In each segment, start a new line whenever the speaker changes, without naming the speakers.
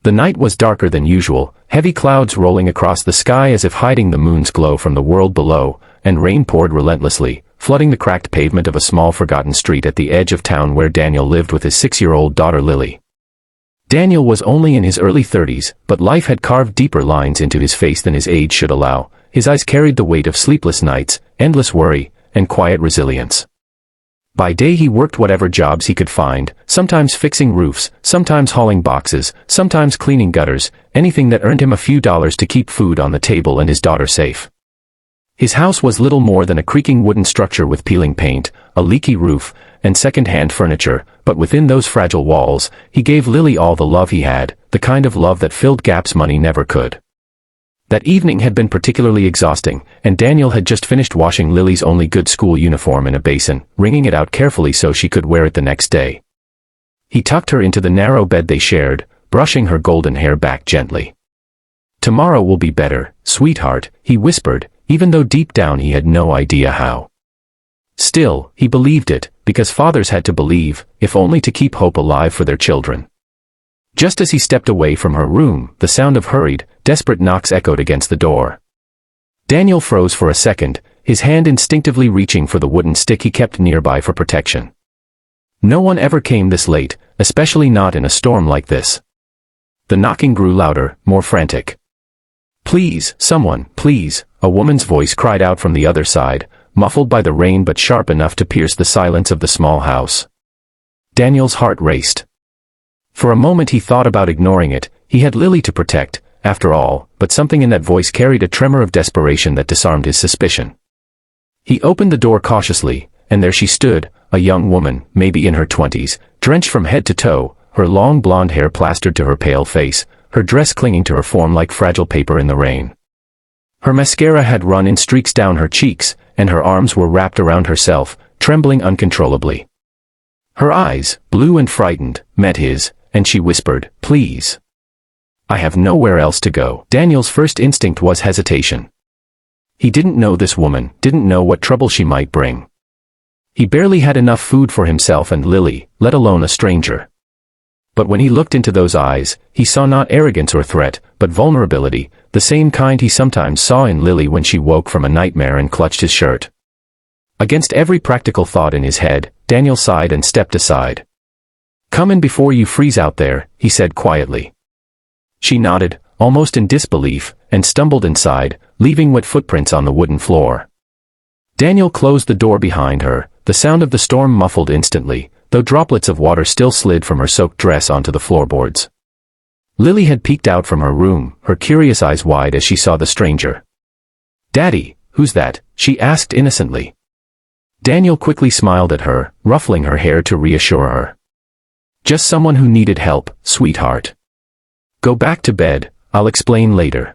The night was darker than usual, heavy clouds rolling across the sky as if hiding the moon's glow from the world below, and rain poured relentlessly, flooding the cracked pavement of a small forgotten street at the edge of town where Daniel lived with his 6-year-old daughter Lily. Daniel was only in his early 30s, but life had carved deeper lines into his face than his age should allow. His eyes carried the weight of sleepless nights, endless worry, and quiet resilience. By day he worked whatever jobs he could find, sometimes fixing roofs, sometimes hauling boxes, sometimes cleaning gutters, anything that earned him a few dollars to keep food on the table and his daughter safe. His house was little more than a creaking wooden structure with peeling paint, a leaky roof, and second-hand furniture, but within those fragile walls, he gave Lily all the love he had, the kind of love that filled gaps money never could. That evening had been particularly exhausting, and Daniel had just finished washing Lily's only good school uniform in a basin, wringing it out carefully so she could wear it the next day. He tucked her into the narrow bed they shared, brushing her golden hair back gently. "Tomorrow will be better, sweetheart," he whispered, even though deep down he had no idea how. Still, he believed it, because fathers had to believe, if only to keep hope alive for their children. Just as he stepped away from her room, the sound of hurried, desperate knocks echoed against the door. Daniel froze for a second, his hand instinctively reaching for the wooden stick he kept nearby for protection. No one ever came this late, especially not in a storm like this. The knocking grew louder, more frantic. "Please, someone, please," a woman's voice cried out from the other side, muffled by the rain but sharp enough to pierce the silence of the small house. Daniel's heart raced. For a moment he thought about ignoring it. He had Lily to protect, after all, but something in that voice carried a tremor of desperation that disarmed his suspicion. He opened the door cautiously, and there she stood, a young woman, maybe in her 20s, drenched from head to toe, her long blonde hair plastered to her pale face, her dress clinging to her form like fragile paper in the rain. Her mascara had run in streaks down her cheeks, and her arms were wrapped around herself, trembling uncontrollably. Her eyes, blue and frightened, met his, and she whispered, "Please. I have nowhere else to go." Daniel's first instinct was hesitation. He didn't know this woman, didn't know what trouble she might bring. He barely had enough food for himself and Lily, let alone a stranger. But when he looked into those eyes, he saw not arrogance or threat, but vulnerability, the same kind he sometimes saw in Lily when she woke from a nightmare and clutched his shirt. Against every practical thought in his head, Daniel sighed and stepped aside. "Come in before you freeze out there," he said quietly. She nodded, almost in disbelief, and stumbled inside, leaving wet footprints on the wooden floor. Daniel closed the door behind her, the sound of the storm muffled instantly, though droplets of water still slid from her soaked dress onto the floorboards. Lily had peeked out from her room, her curious eyes wide as she saw the stranger. "Daddy, who's that?" she asked innocently. Daniel quickly smiled at her, ruffling her hair to reassure her. "Just someone who needed help, sweetheart. Go back to bed, I'll explain later."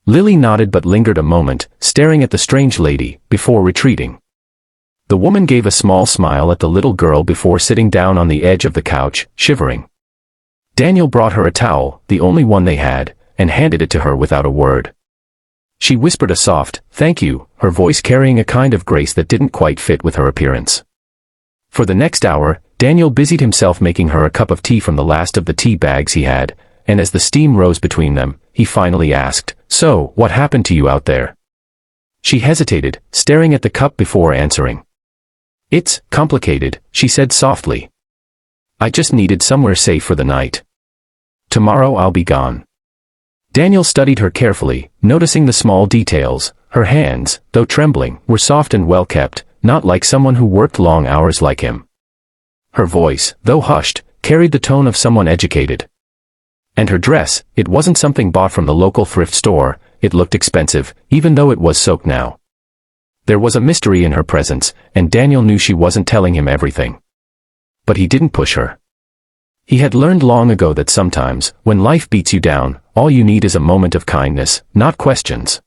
Lily nodded but lingered a moment, staring at the strange lady, before retreating. The woman gave a small smile at the little girl before sitting down on the edge of the couch, shivering. Daniel brought her a towel, the only one they had, and handed it to her without a word. She whispered a soft, "Thank you," her voice carrying a kind of grace that didn't quite fit with her appearance. For the next hour, Daniel busied himself making her a cup of tea from the last of the tea bags he had, and as the steam rose between them, he finally asked, "So, what happened to you out there?" She hesitated, staring at the cup before answering. "It's complicated," she said softly. "I just needed somewhere safe for the night. Tomorrow I'll be gone." Daniel studied her carefully, noticing the small details. Her hands, though trembling, were soft and well kept, not like someone who worked long hours like him. Her voice, though hushed, carried the tone of someone educated. And her dress, it wasn't something bought from the local thrift store, it looked expensive, even though it was soaked now. There was a mystery in her presence, and Daniel knew she wasn't telling him everything. But he didn't push her. He had learned long ago that sometimes, when life beats you down, all you need is a moment of kindness, not questions.